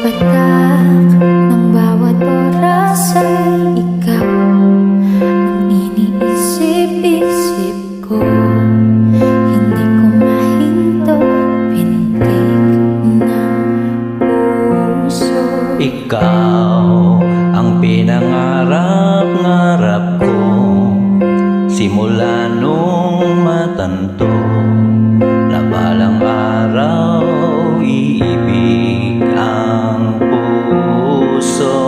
patak ng bawat oras ay ikaw ang iniisip-isip ko. Hindi ko mahinto, pintig ng puso. Ikaw ang pinangarap-ngarap ko simula nung matanto na balang araw iibig ang puso.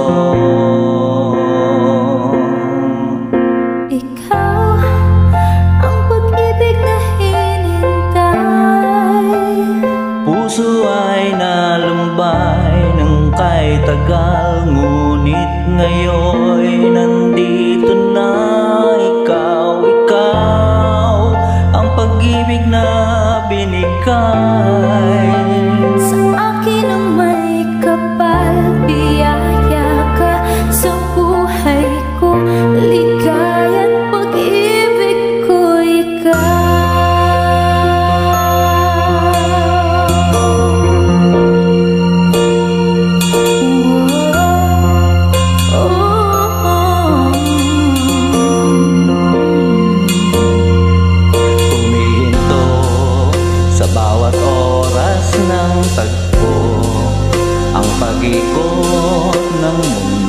Ikaw ang pag-ibig na hinintay. Puso ay nalumbay ng kay tagal, ngunit ngayon nandito na. Ikaw ang pag-ibig na binigay sa akin ang may kapal. Biyaya ka sa buhay ko, ligaya at pag-ibig ko ikaw. Bawat oras ng tagpo ang pag-ikot ng mundo.